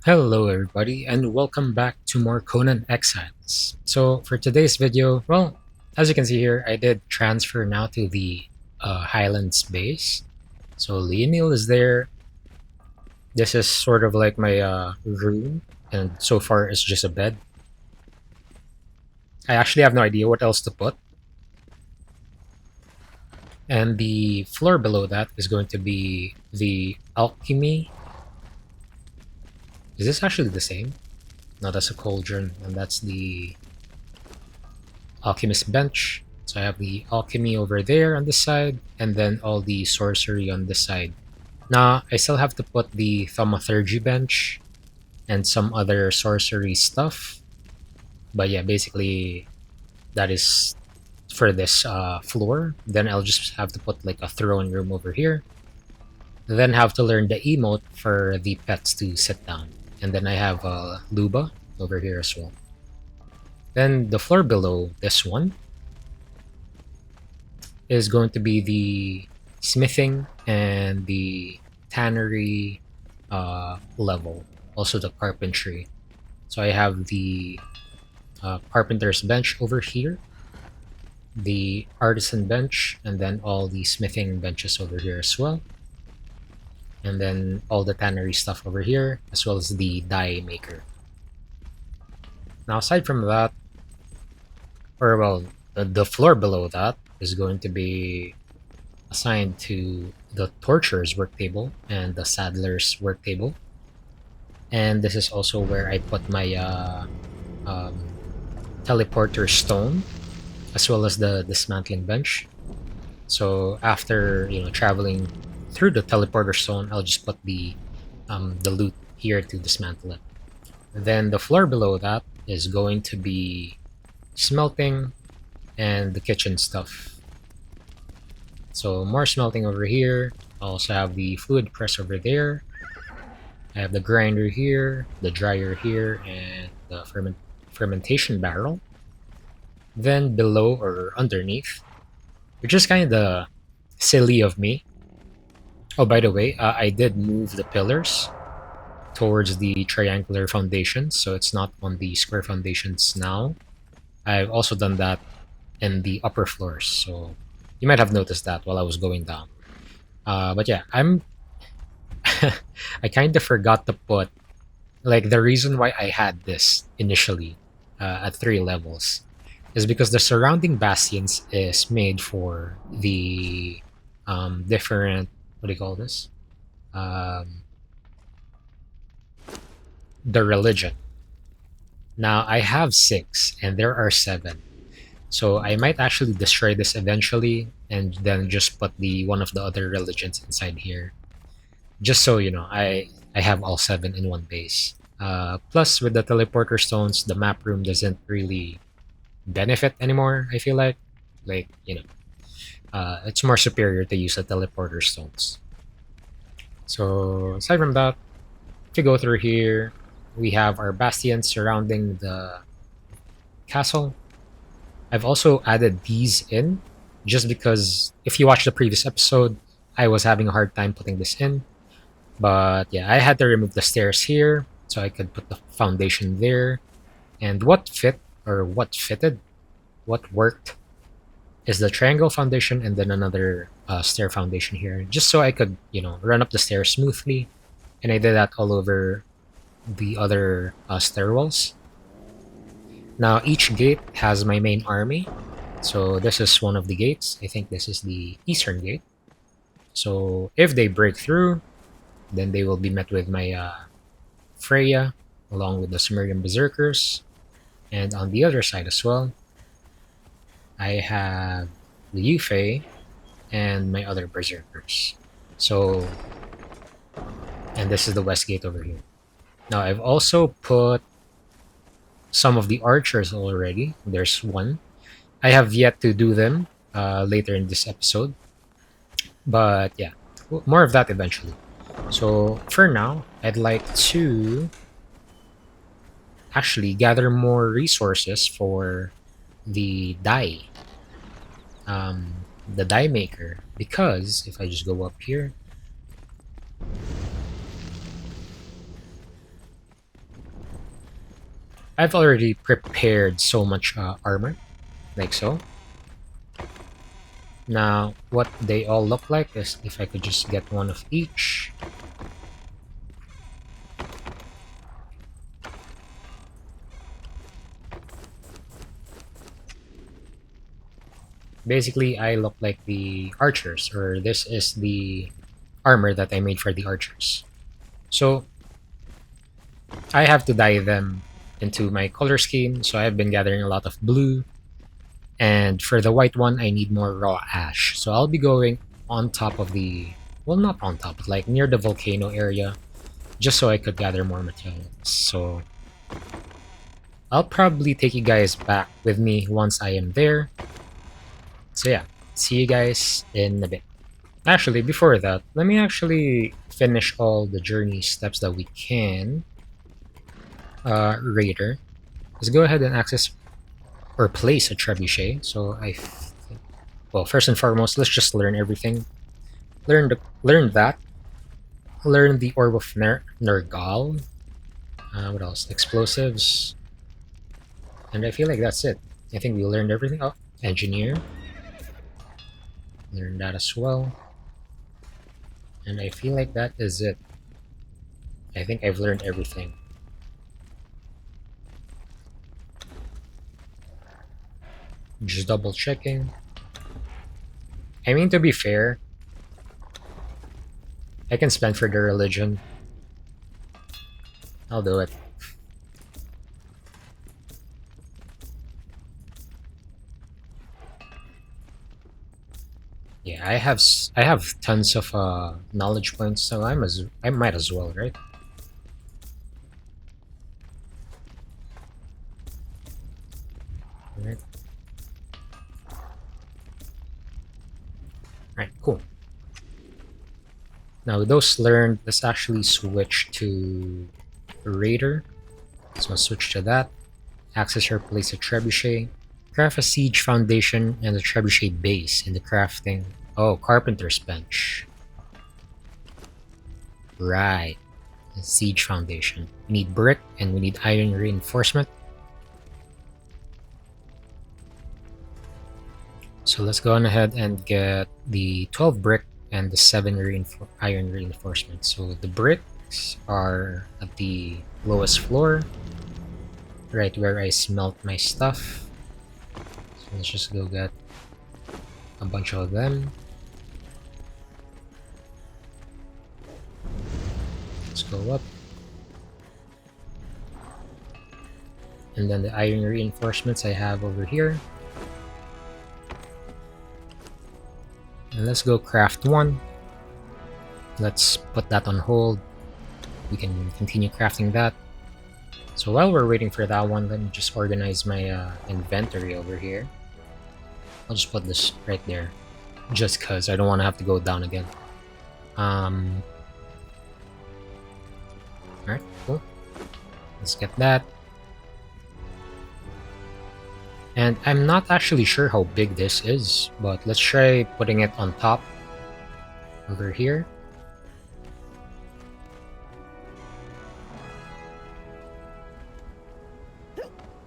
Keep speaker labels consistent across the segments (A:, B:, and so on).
A: Hello everybody and welcome back to more Conan Exiles. So for today's video, well, as you can see here, I did transfer now to the Highlands base. So Leonil is there. This is sort of like my room, and so far it's just a bed. I actually have no idea what else to put. And the floor below that is going to be the alchemy. Is this actually the same? No, that's a cauldron, and that's the alchemist bench. So I have the alchemy over there on the side, and then all the sorcery on the side. Now, I still have to put the thaumaturgy bench and some other sorcery stuff. But yeah, basically, that is for this floor. Then I'll just have to put like a throne room over here. Then have to learn the emote for the pets to sit down. And then I have Luba over here as well. Then the floor below this one is going to be the smithing and the tannery level, also the carpentry. So I have the carpenter's bench over here, the artisan bench, and then all the smithing benches over here as well. And then all the tannery stuff over here, as well as the dye maker. Now, aside from that, or well, the floor below that is going to be assigned to the torturer's work table and the saddler's work table. And this is also where I put my um, teleporter stone, as well as the dismantling bench. So after traveling through the teleporter stone, I'll just put the loot here to dismantle it. Then the floor below that is going to be smelting and the kitchen stuff. So more smelting over here. I also have the fluid press over there. I have the grinder here, the dryer here, and the fermentation barrel. Then below or underneath, which is kind of silly of me. Oh, by the way, I did move the pillars towards the triangular foundations, so it's not on the square foundations now. I've also done that in the upper floors, so you might have noticed that while I was going down. But yeah, I kind of forgot to put like the reason why I had this initially at 3 levels is because the surrounding bastions is made for the different, what do you call this? Um, the religion. Now I have 6 and there are 7. So I might actually destroy this eventually and then just put the one of the other religions inside here. Just so I have all 7 in one base. Plus with the teleporter stones, the map room doesn't really benefit anymore, I feel like it's more superior to use the teleporter stones. So aside from that, if you go through here, we have our bastions surrounding the castle. I've also added these in just because if you watch the previous episode, I was having a hard time putting this in. But yeah, I had to remove the stairs here so I could put the foundation there. And what fitted, what worked is the triangle foundation and then another stair foundation here, just so I could, run up the stairs smoothly. And I did that all over the other stairwells. Now each gate has my main army. So this is one of the gates. I think this is the eastern gate. So if they break through, then they will be met with my Freya, along with the Sumerian Berserkers. And on the other side as well, I have the Yufei and my other Berserkers. So, and this is the west gate over here. Now I've also put some of the archers already. There's one. I have yet to do them later in this episode. But yeah, more of that eventually. So for now, I'd like to actually gather more resources for the dye, the dye maker. Because if I just go up here, I've already prepared so much armor, like so. Now, what they all look like is if I could just get one of each. Basically, I look like the archers, or this is the armor that I made for the archers. So, I have to dye them into my color scheme, so I've been gathering a lot of blue. And for the white one, I need more raw ash. So I'll be going on top of the... Well, not on top, but like near the volcano area, just so I could gather more materials. So I'll probably take you guys back with me once I am there. So yeah, see you guys in a bit. Actually, before that, let me actually finish all the journey steps that we can. Raider, let's go ahead and access or place a trebuchet. So well, first and foremost, let's just learn everything. Learn that. Learn the Orb of Nergal. What else? Explosives. And I feel like that's it. I think we learned everything. Oh, Engineer. Learn that as well. And I feel like that is it. I think I've learned everything. Just double checking. I mean, to be fair, I can spend for the religion. I'll do it. Yeah, I have tons of knowledge points, so I might as well, right? Alright. Alright, cool. Now with those learned, let's actually switch to Raider. So I'll switch to that. Access or place a trebuchet. Craft a siege foundation and a trebuchet base in the crafting. Oh, carpenter's bench. Right. A siege foundation. We need brick and we need iron reinforcement. So let's go on ahead and get the 12 brick and the 7 iron reinforcement. So the bricks are at the lowest floor, right where I smelt my stuff. So let's just go get a bunch of them. Let's go up. And then the iron reinforcements I have over here. And let's go craft one. Let's put that on hold. We can continue crafting that. So while we're waiting for that one, let me just organize my inventory over here. I'll just put this right there, just because I don't want to have to go down again. Alright, cool. Let's get that. And I'm not actually sure how big this is, but let's try putting it on top over here.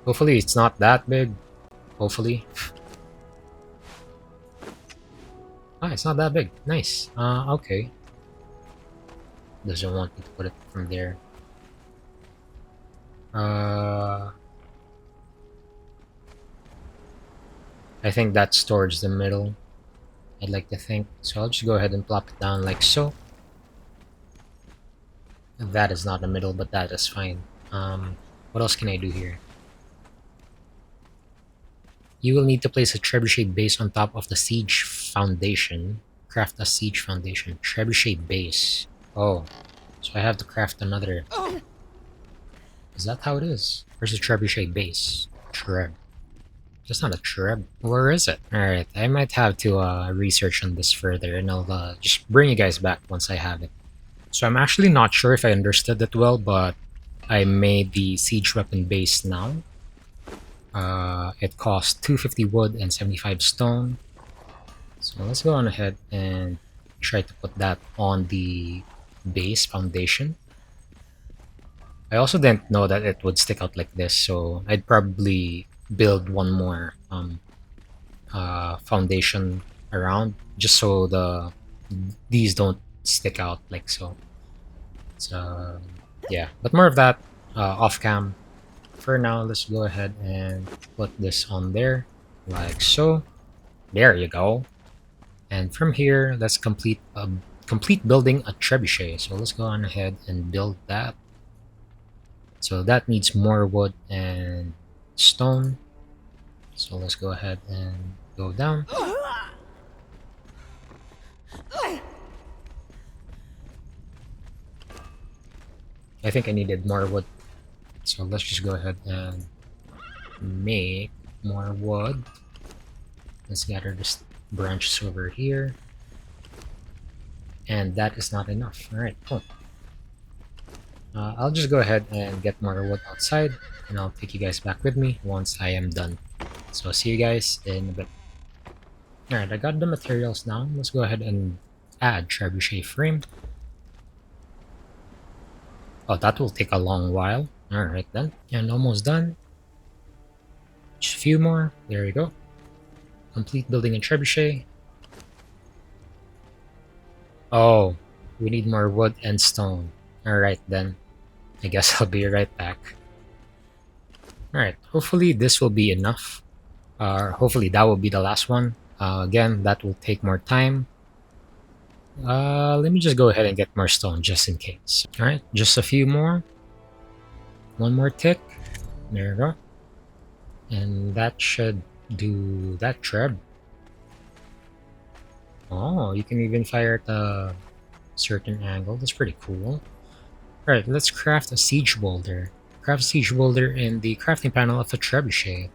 A: Hopefully it's not that big. Hopefully. Ah, it's not that big. Nice. Okay. Doesn't want me to put it from there. I think that's towards the middle. I'd like to think. So I'll just go ahead and plop it down like so. That is not the middle, but that is fine. What else can I do here? You will need to place a trebuchet base on top of the siege foundation. Craft a siege foundation. Trebuchet base. Oh, so I have to craft another. Is that how it is? Where's the trebuchet base? Treb. That's not a treb. Where is it? Alright, I might have to research on this further, and I'll just bring you guys back once I have it. So I'm actually not sure if I understood that well, but I made the siege weapon base now. It costs 250 wood and 75 stone. So let's go on ahead and try to put that on the base foundation. I also didn't know that it would stick out like this, so I'd probably build one more foundation around just so these don't stick out like so. So yeah, but more of that off cam. For now, let's go ahead and put this on there like so. There you go. And from here, let's complete building a trebuchet. So let's go on ahead and build that. So that needs more wood and stone. So let's go ahead and go down. I think I needed more wood. So let's just go ahead and make more wood. Let's gather this branches over here. And that is not enough. Alright, cool. I'll just go ahead and get more wood outside, and I'll take you guys back with me once I am done. So see you guys in a bit. Alright, I got the materials now. Let's go ahead and add trebuchet frame. Oh, that will take a long while. Alright then. And almost done. Just a few more. There you go. Complete building a trebuchet. Oh, we need more wood and stone. Alright then. I guess I'll be right back. Alright, hopefully this will be enough. Hopefully that will be the last one. Again, that will take more time. Let me just go ahead and get more stone just in case. Alright, just a few more. One more tick. There you go. And that should do that treb. Oh, you can even fire at a certain angle. That's pretty cool. Alright, let's craft a siege boulder. Craft a siege boulder in the crafting panel of a trebuchet.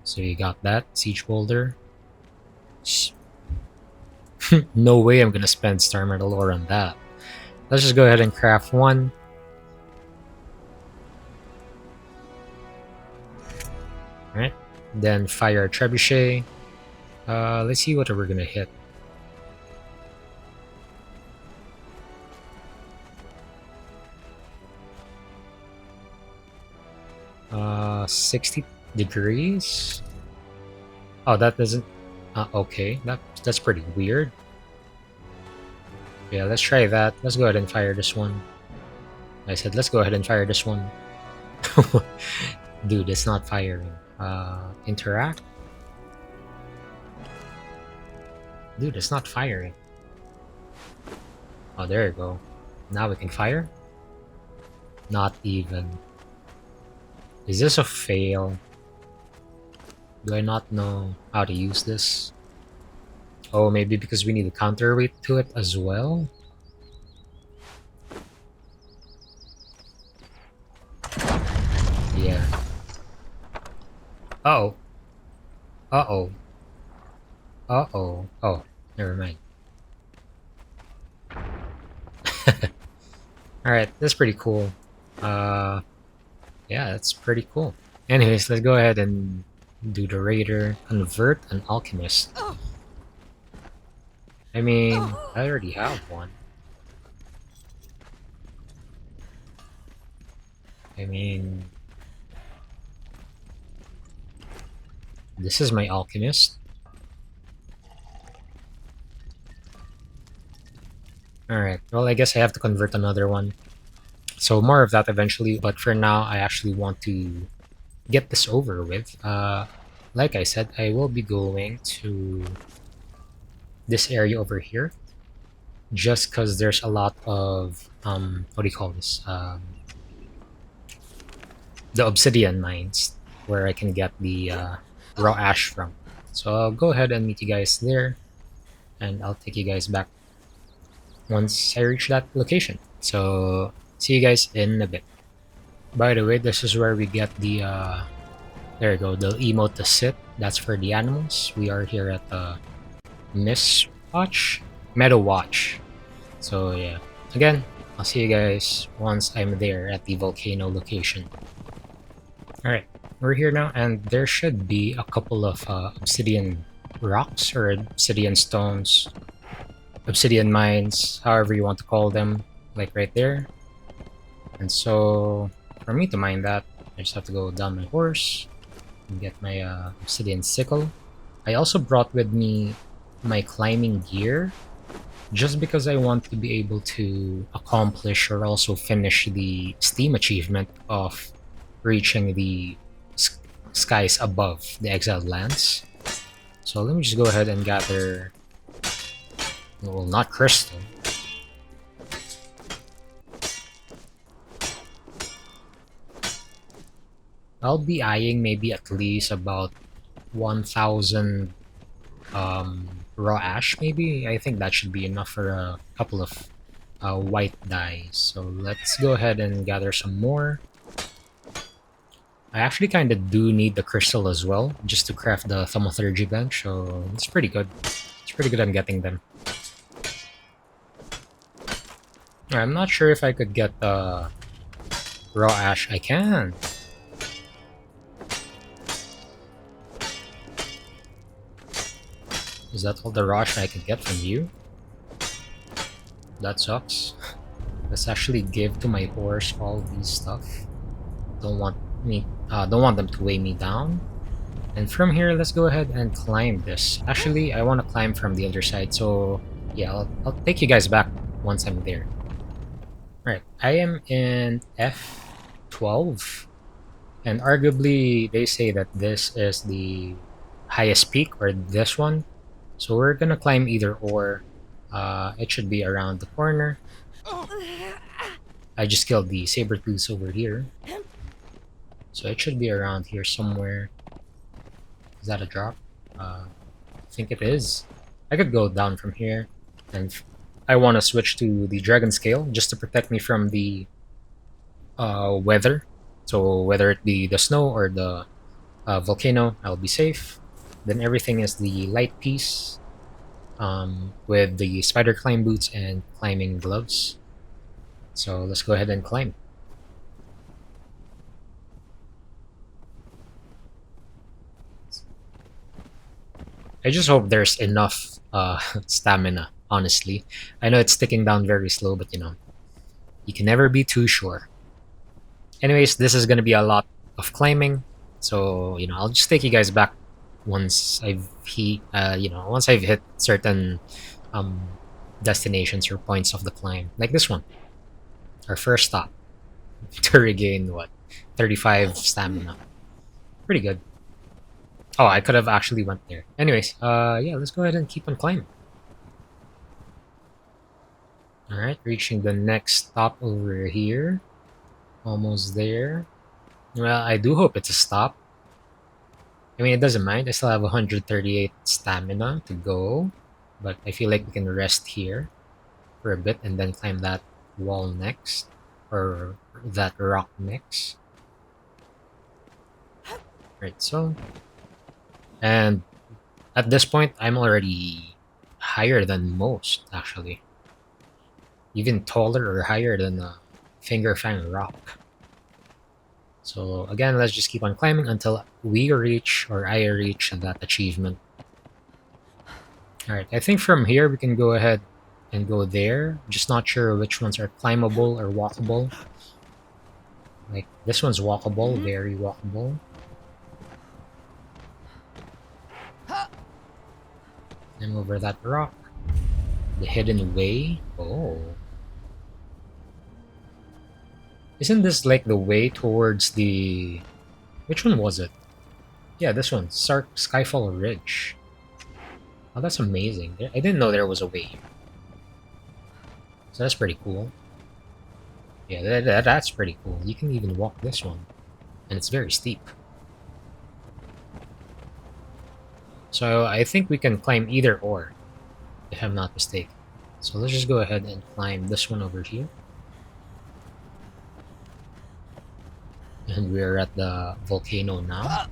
A: So you got that, siege boulder. No way I'm gonna spend star metal ore on that. Let's just go ahead and craft one. Alright, then fire a trebuchet. Let's see what we're gonna hit. 60 degrees? Oh, that doesn't... okay, that's pretty weird. Yeah, let's try that. Let's go ahead and fire this one. I said, let's go ahead and fire this one. Dude, it's not firing. Interact? Dude, it's not firing. Oh, there you go. Now we can fire? Not even. Is this a fail? Do I not know how to use this? Oh, maybe because we need a counterweight to it as well? Yeah. Uh-oh. Uh-oh. Uh-oh. Oh, never mind. Alright, that's pretty cool. Yeah, that's pretty cool. Anyways, let's go ahead and do the raider. Convert an alchemist. I mean, I already have one. I mean... This is my alchemist. Alright, well I guess I have to convert another one. So more of that eventually, but for now I actually want to get this over with. Like I said, I will be going to this area over here. Just because there's a lot of, what do you call this? The obsidian mines where I can get the raw ash from. So I'll go ahead and meet you guys there, and I'll take you guys back once I reach that location. So see you guys in a bit. By the way, this is where we get the there you go, the emote to sit. That's for the animals. We are here at the Meadow Watch. So yeah, again, I'll see you guys once I'm there at the volcano location. Alright, we're here now, and there should be a couple of obsidian rocks or obsidian stones, obsidian mines, however you want to call them, like right there. And so, for me to mine that, I just have to go down my horse and get my obsidian sickle. I also brought with me my climbing gear just because I want to be able to accomplish or also finish the Steam achievement of reaching the skies above the Exiled Lands. So let me just go ahead and gather, well, not crystal. I'll be eyeing maybe at least about 1,000 raw ash, maybe. I think that should be enough for a couple of white dyes. So let's go ahead and gather some more. I actually kind of do need the crystal as well, just to craft the thaumaturgy bench, so it's pretty good. It's pretty good I'm getting them. I'm not sure if I could get the raw ash. I can. Is that all the raw ash I can get from you? That sucks. Let's actually give to my horse all these stuff. Don't want them to weigh me down. And from here, let's go ahead and climb this. Actually, I want to climb from the other side, so yeah, I'll take you guys back once I'm there. Alright, I am in F12, and arguably they say that this is the highest peak, or this one. So we're gonna climb either or. It should be around the corner. I just killed the saber-tooths over here. So it should be around here somewhere. Is that a drop? I think it is. I could go down from here, and I want to switch to the dragon scale just to protect me from the weather. So whether it be the snow or the volcano, I'll be safe. Then everything is the light piece with the spider climb boots and climbing gloves. So let's go ahead and climb. I just hope there's enough stamina, honestly. I know it's ticking down very slow, but you know, you can never be too sure. Anyways, this is gonna be a lot of climbing, so you know, I'll just take you guys back once once I've hit certain destinations or points of the climb, like this one, our first stop, to regain what, 35 stamina. Pretty good. Oh, I could have actually went there. Anyways, yeah, let's go ahead and keep on climbing. Alright, reaching the next stop over here. Almost there. Well, I do hope it's a stop. I mean, it doesn't mind. I still have 138 stamina to go. But I feel like we can rest here for a bit and then climb that wall next. Or that rock next. Right, so... And at this point, I'm already higher than most, actually. Even taller or higher than a Finger Fang rock. So again, let's just keep on climbing until we reach, or I reach, that achievement. Alright, I think from here we can go ahead and go there. Just not sure which ones are climbable or walkable. Like, this one's walkable, very walkable. And over that rock. The hidden way. Oh. Isn't this like the way towards the... Which one was it? Yeah, this one. Skyfall Ridge. Oh, that's amazing. I didn't know there was a way here. So that's pretty cool. Yeah, that's pretty cool. You can even walk this one. And it's very steep. So I think we can climb either or, if I'm not mistaken. So let's just go ahead and climb this one over here. And we're at the volcano now.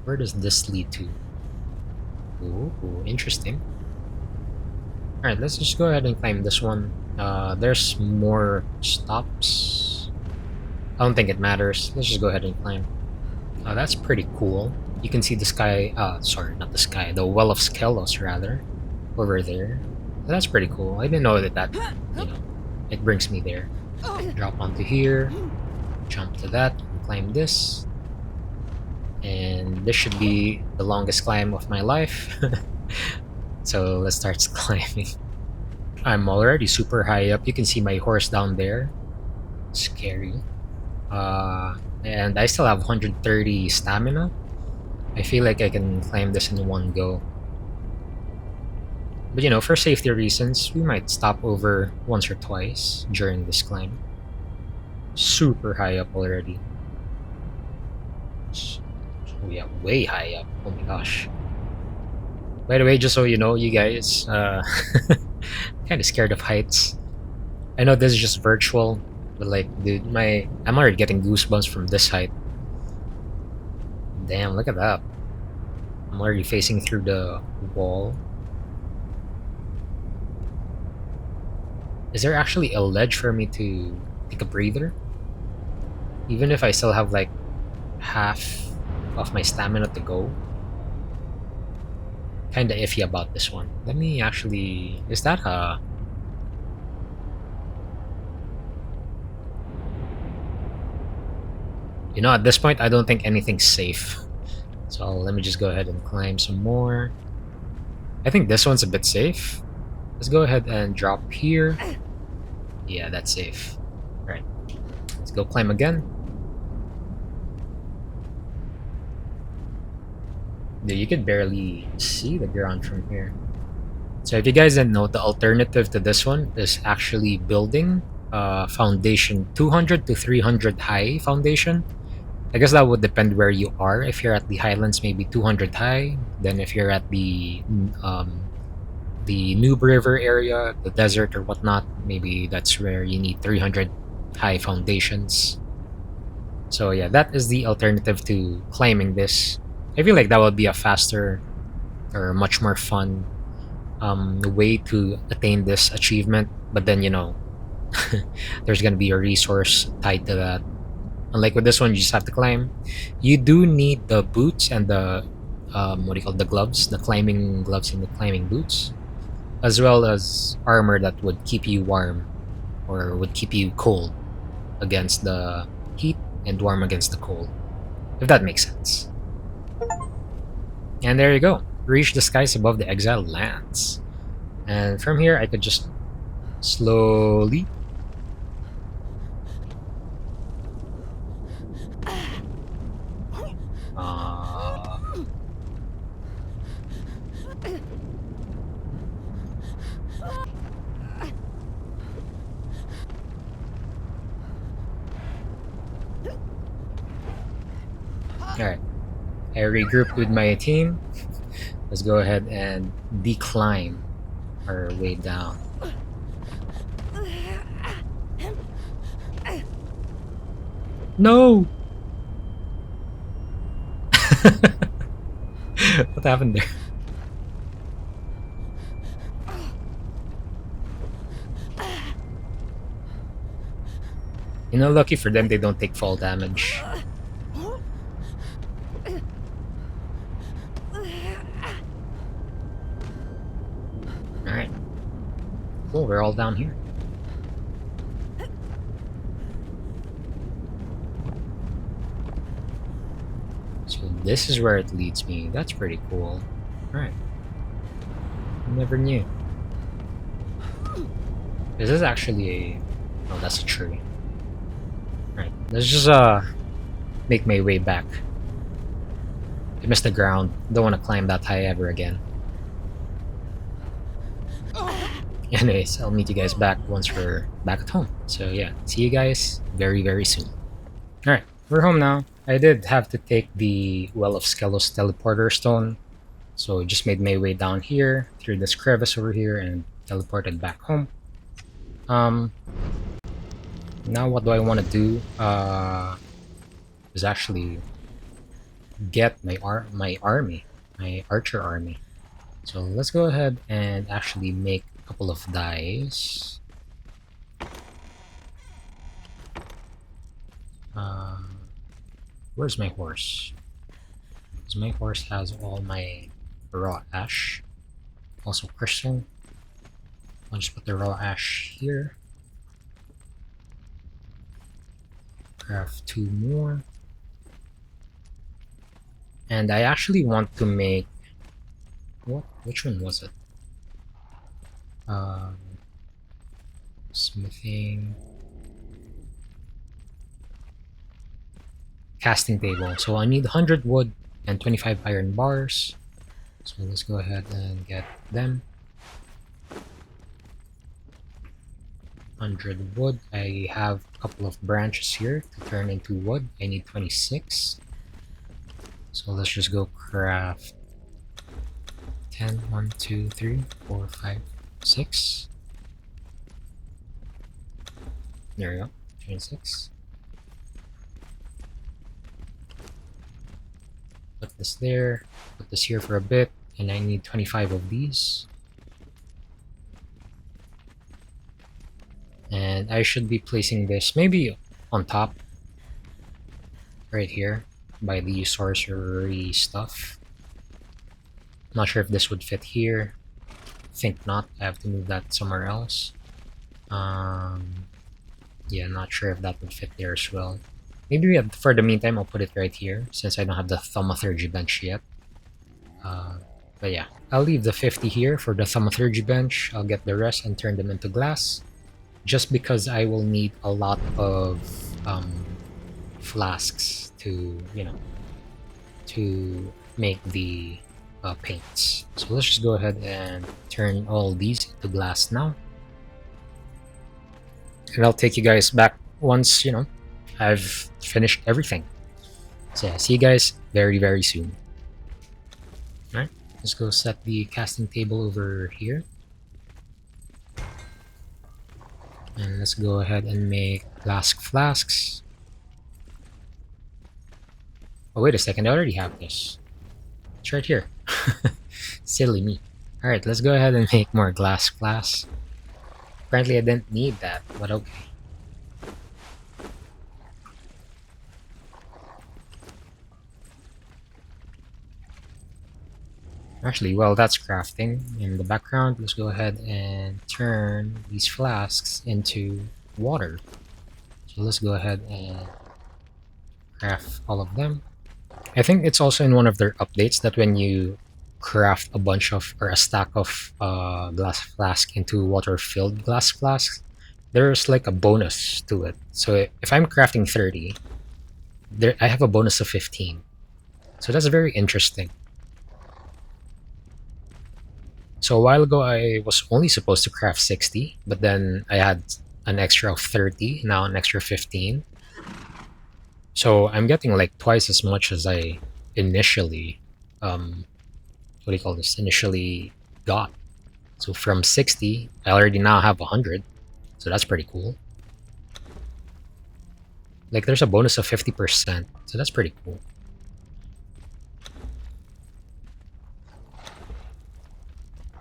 A: Where does this lead to? Ooh, interesting. Alright, let's just go ahead and climb this one. There's more stops. I don't think it matters. Let's just go ahead and climb. That's pretty cool. You can see the sky, sorry, not the sky, the Well of Skelos, rather, over there. That's pretty cool. I didn't know that, you know, it brings me there. Drop onto here, jump to that, and climb this. And this should be the longest climb of my life. So let's start climbing. I'm already super high up. You can see my horse down there. Scary. And I still have 130 stamina. I feel like I can climb this in one go. But you know, for safety reasons, we might stop over once or twice during this climb. Super high up already. Oh yeah, way high up. Oh my gosh. By the way, just so you know, you guys, kind of scared of heights. I know this is just virtual, but like, dude, I'm already getting goosebumps from this height. Damn, look at that. I'm already facing through the wall. Is there actually a ledge for me to take a breather? Even if I still have like half of my stamina to go? Kinda iffy about this one. Let me actually... Is that a... You know, at this point, I don't think anything's safe. So let me just go ahead and climb some more. I think this one's a bit safe. Let's go ahead and drop here. Yeah, that's safe. Alright. Let's go climb again. Dude, you can barely see the ground from here. So if you guys didn't know, the alternative to this one is actually building foundation 200 to 300 high foundation. I guess that would depend where you are. If you're at the highlands, maybe 200 high. Then if you're at the Noob River area, the desert or whatnot, maybe that's where you need 300 high foundations. So yeah, that is the alternative to climbing this. I feel like that would be a faster or much more fun way to attain this achievement. But then, you know, there's gonna be a resource tied to that. Unlike with this one, you just have to climb. You do need the boots and the what do you call it, the gloves, the climbing gloves and the climbing boots, as well as armor that would keep you warm or would keep you cold against the heat and warm against the cold, if that makes sense. And there you go. Reach the skies above the Exiled Lands. And from here, I could just slowly... Alright. I regrouped with my team. Let's go ahead and declimb our way down. No! What happened there? You know, lucky for them, they don't take fall damage. Alright. Cool, we're all down here. So this is where it leads me. That's pretty cool. Alright. Never knew. This is actually a... Oh, that's a tree. Alright, let's just make my way back. I missed the ground. Don't want to climb that high ever again. Anyways, I'll meet you guys back once we're back at home. So yeah, see you guys very, very soon. Alright, we're home now. I did have to take the Well of Skelos teleporter stone. So just made my way down here, through this crevice over here, and teleported back home. Now what do I want to do? Is actually get my army, my archer army. So let's go ahead and actually make a couple of dice. Where's my horse? Because my horse has all my raw ash. Also crystal. I'll just put the raw ash here. Craft 2 more. And I actually want to make... What? Which one was it? Smithing... Casting table. So I need 100 wood and 25 iron bars. So let's go ahead and get them. 100 wood. I have a couple of branches here to turn into wood. I need 26. So let's just go craft 10. 1, 2, 3, 4, 5, 6. There we go. 26. Put this there. Put this here for a bit. And I need 25 of these. And I should be placing this maybe on top. Right here. By the sorcery stuff. Not sure if this would fit here. Think not. I have to move that somewhere else. Yeah, not sure if that would fit there as well. Maybe for the meantime, I'll put it right here since I don't have the thaumaturgy bench yet. But yeah, I'll leave the 50 here for the thaumaturgy bench. I'll get the rest and turn them into glass. Just because I will need a lot of flasks to, you know, to make the paints. So let's just go ahead and turn all these into glass now. And I'll take you guys back once, you know, I've finished everything. So yeah, see you guys very, very soon. Alright, let's go set the casting table over here. And let's go ahead and make glass flasks. Oh, wait a second, I already have this. It's right here. Silly me. Alright, let's go ahead and make more glass flasks. Apparently I didn't need that, but okay. Actually, well, that's crafting in the background. Let's go ahead and turn these flasks into water. So let's go ahead and craft all of them. I think it's also in one of their updates that when you craft a bunch of, or a stack of glass flask into water-filled glass flasks, there's like a bonus to it. So if I'm crafting 30, I have a bonus of 15. So that's very interesting. So a while ago, I was only supposed to craft 60, but then I had an extra of 30, now an extra 15. So I'm getting like twice as much as I initially, what do you call this, initially got. So from 60, I already now have 100. So that's pretty cool. Like there's a bonus of 50%, so that's pretty cool.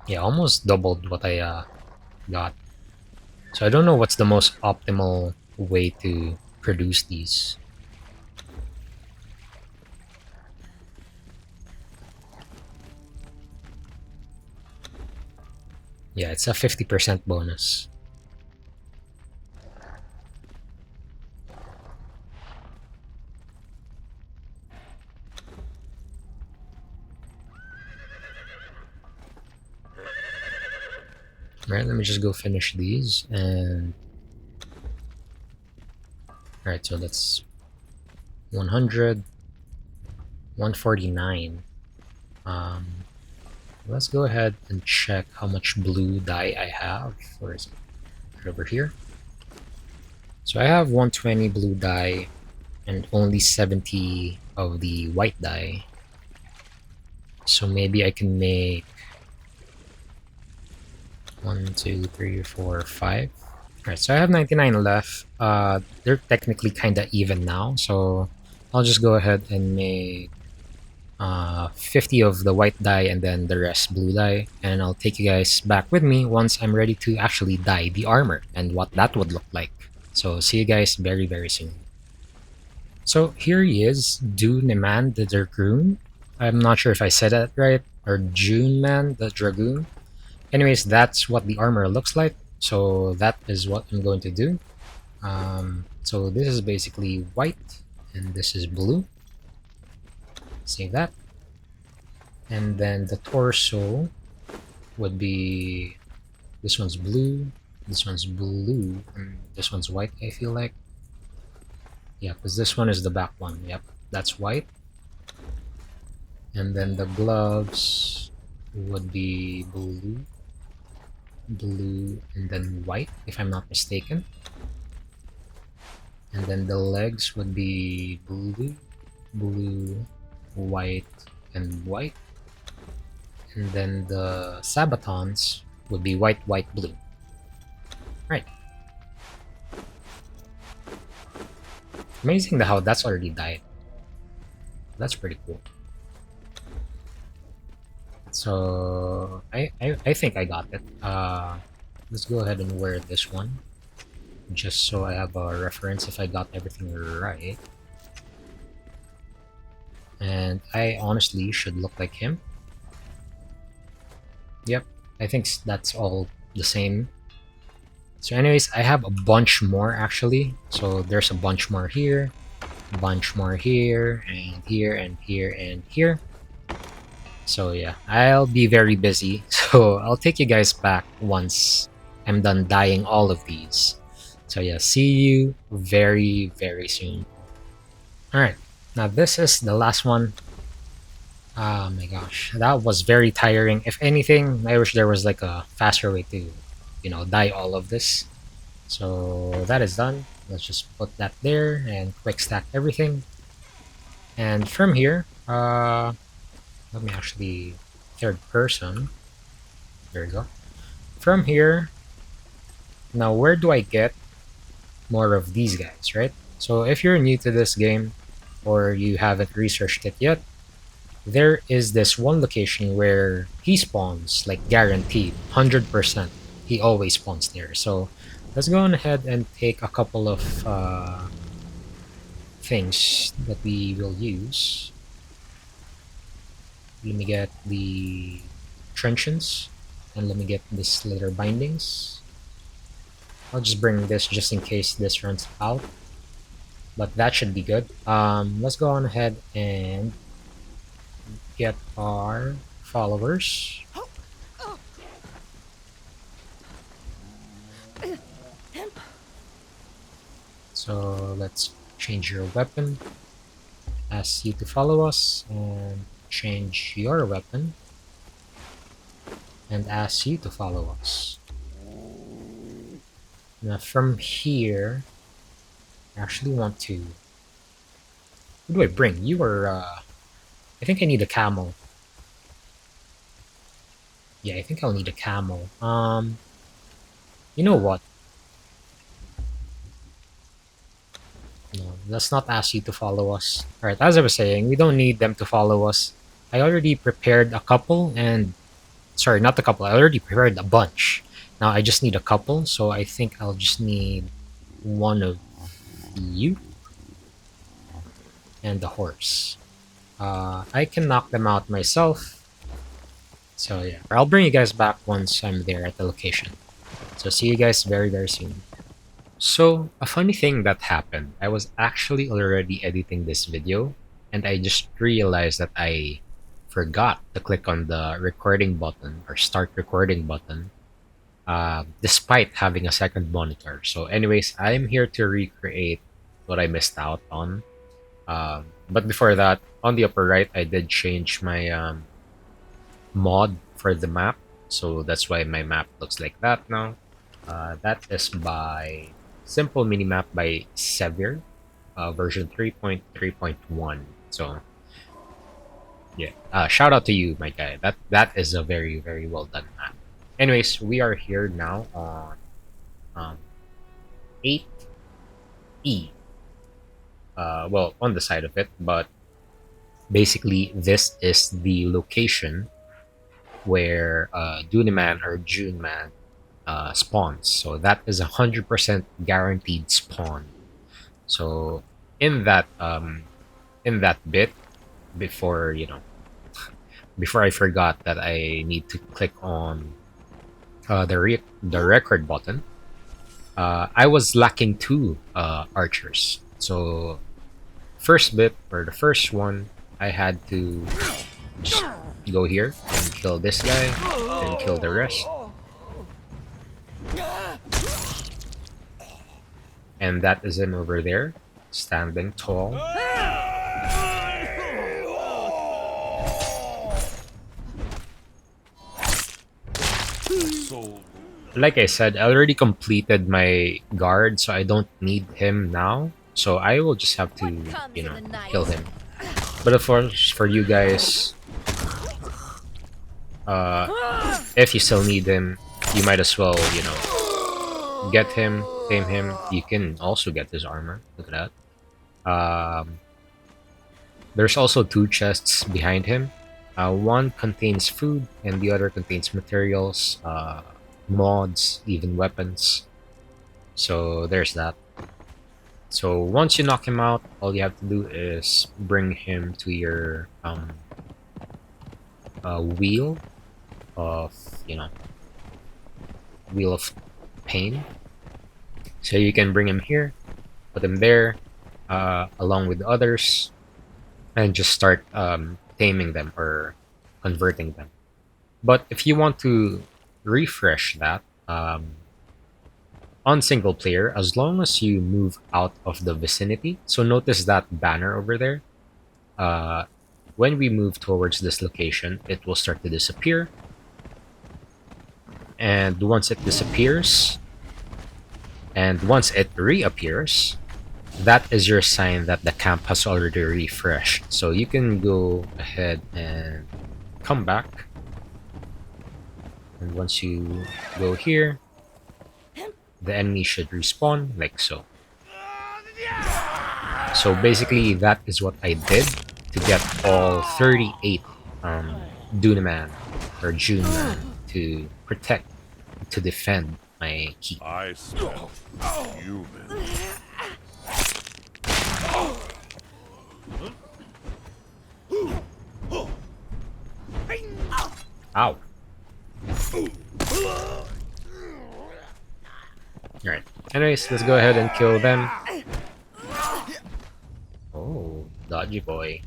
A: Yeah, almost doubled what I got. So I don't know what's the most optimal way to produce these. Yeah, it's a 50% bonus. Alright, let me just go finish these and... Alright, so that's 100, 149. Let's go ahead and check how much blue dye I have. Where is it? Right over here. So I have 120 blue dye and only 70 of the white dye. So maybe I can make 1, 2, 3, 4, 5. Alright, so I have 99 left. They're technically kind of even now, so I'll just go ahead and make 50 of the white dye and then the rest blue dye, and I'll take you guys back with me once I'm ready to actually dye the armor and what that would look like. So see you guys very, very soon. So here he is, Duneman the Dragoon. I'm not sure if I said that right, or Juneman the Dragoon. Anyways, that's what the armor looks like. So that is what I'm going to do. So this is basically white, and this is blue. Save that. And then the torso would be, this one's blue, and this one's white, I feel like. Yeah, because this one is the back one. Yep, that's white. And then the gloves would be blue, and then white, if I'm not mistaken. And then the legs would be blue, white, and white. And then the sabatons would be white, blue. Right. Amazing how that's already died. That's pretty cool. So I think I got it. Let's go ahead and wear this one, just so I have a reference if I got everything right. And I honestly should look like him. Yep, I think that's all the same. So anyways, I have a bunch more actually. So there's a bunch more here, a bunch more here, and here, and here, and here. So yeah, I'll be very busy. So I'll take you guys back once I'm done dyeing all of these. So yeah, see you very, very soon. Alright, now this is the last one. Oh my gosh, that was very tiring. If anything, I wish there was like a faster way to, dye all of this. So that is done. Let's just put that there and quick stack everything. And from here, let me actually third person. There you go. From here, now where do I get more of these guys, right? So if you're new to this game or you haven't researched it yet, there is this one location where he spawns, like guaranteed, 100%. He always spawns there. So let's go on ahead and take a couple of things that we will use. Let me get the truncheons, and let me get this leather bindings. I'll just bring this just in case this runs out, but that should be good. Let's go on ahead and get our followers. So let's change your weapon, ask you to follow us, and change your weapon and ask you to follow us. Now from here, I actually want to, what do I bring? You are I think I need a camel. Yeah, I think I'll need a camel. You know what? No, let's not ask you to follow us. Alright, as I was saying, we don't need them to follow us. I already prepared a couple and... Sorry, not a couple. I already prepared a bunch. Now I just need a couple, so I think I'll just need one of you. And the horse. I can knock them out myself. So yeah, I'll bring you guys back once I'm there at the location. So see you guys very, very soon. So, a funny thing that happened, I was actually already editing this video, and I just realized that I forgot to click on the recording button or start recording button, despite having a second monitor. So anyways, I'm here to recreate what I missed out on. But before that, on the upper right, I did change my mod for the map. So that's why my map looks like that now. That is by Simple Minimap by Sevier, version 3.3.1. So yeah, shout out to you, my guy. That is a very, very well done map. Anyways, we are here now on 8E. Well, on the side of it, but basically this is the location where Duneman or Juneman spawns. So that is 100% guaranteed spawn. So in that bit, before before I forgot that I need to click on the record button. I was lacking two archers. So first bit, or the first one, I had to just go here and kill this guy, then kill the rest. And that is him over there, standing tall. Like I said, I already completed my guard, so I don't need him now. So I will just have to, kill him. But of course, for you guys, if you still need him, you might as well, get him, tame him. You can also get his armor. Look at that. There's also two chests behind him. One contains food, and the other contains materials, mods, even weapons. So there's that. So once you knock him out, all you have to do is bring him to your wheel of, wheel of pain. So you can bring him here, put him there, along with others, and just start taming them or converting them. But if you want to refresh that, on single player, as long as you move out of the vicinity, so notice that banner over there. When we move towards this location, it will start to disappear. And once it disappears, and once it reappears, that is your sign that the camp has already refreshed. So you can go ahead and come back. And once you go here, the enemy should respawn, like so. So basically, that is what I did to get all 38 Duneman or Juneman to protect, to defend my keep.
B: I smell human.
A: Ow. Alright. Anyways, let's go ahead and kill them. Oh, dodgy boy.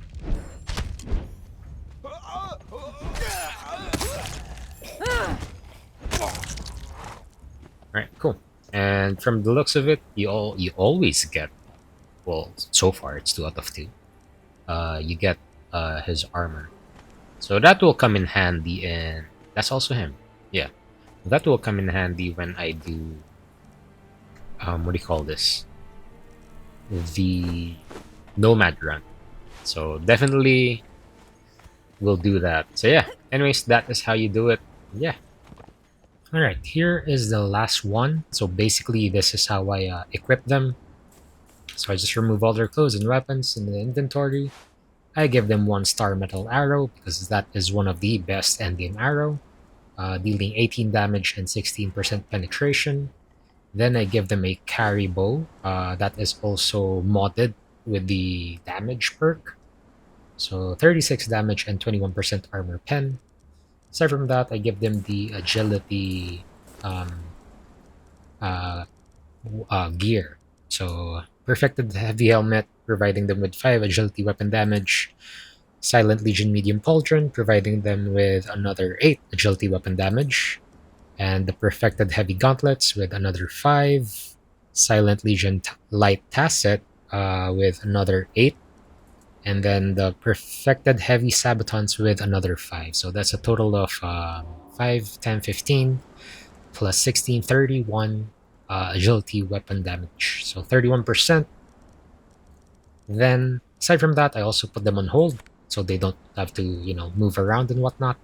A: Alright, cool. And from the looks of it, you always get, well, so far it's 2 out of 2. You get his armor. So that will come in handy, and that's also him. Yeah. That will come in handy when I do what do you call this? The nomad run. So definitely we'll do that. So yeah, anyways, that is how you do it. Yeah. Alright, here is the last one. So basically this is how I equip them. So I just remove all their clothes and weapons in the inventory. I give them 1 star metal arrow because that is one of the best endgame arrow, dealing 18 damage and 16% penetration. Then I give them a carry bow that is also modded with the damage perk. So 36 damage and 21% armor pen. Aside from that, I give them the agility gear. So perfected heavy helmet, providing them with 5 agility weapon damage. Silent Legion medium pauldron, providing them with another 8 agility weapon damage. And the perfected heavy gauntlets with another 5. Silent Legion light tasset with another 8. And then the perfected heavy sabatons with another 5. So that's a total of 5, 10, 15 plus 16, 31 agility weapon damage. So 31%. Then aside from that, I also put them on hold so they don't have to, move around and whatnot.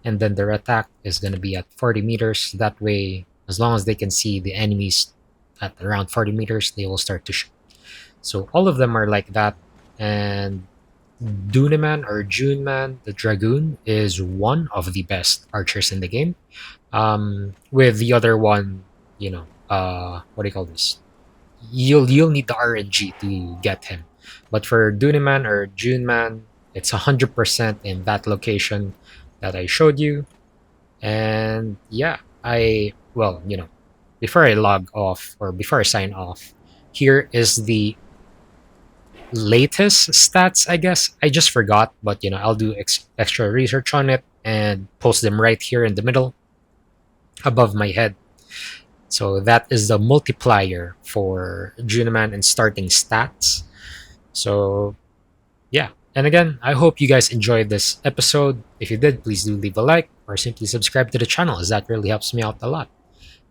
A: And then their attack is going to be at 40 meters. That way, as long as they can see the enemies at around 40 meters, they will start to shoot. So all of them are like that. And Duneman or Juneman, the Dragoon, is one of the best archers in the game. With the other one, what do you call this? You'll need the RNG to get him. But for Duneman or Juneman, it's 100% in that location that I showed you. And yeah, before I log off or before I sign off, here is the latest stats, I guess. I just forgot, but I'll do extra research on it and post them right here in the middle above my head. So that is the multiplier for Junaman and starting stats. So yeah. And again, I hope you guys enjoyed this episode. If you did, please do leave a like or simply subscribe to the channel, as that really helps me out a lot.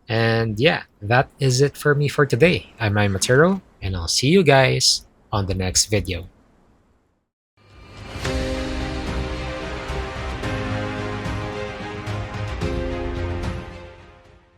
A: And yeah, that is it for me for today. I'm Matero, and I'll see you guys on the next video.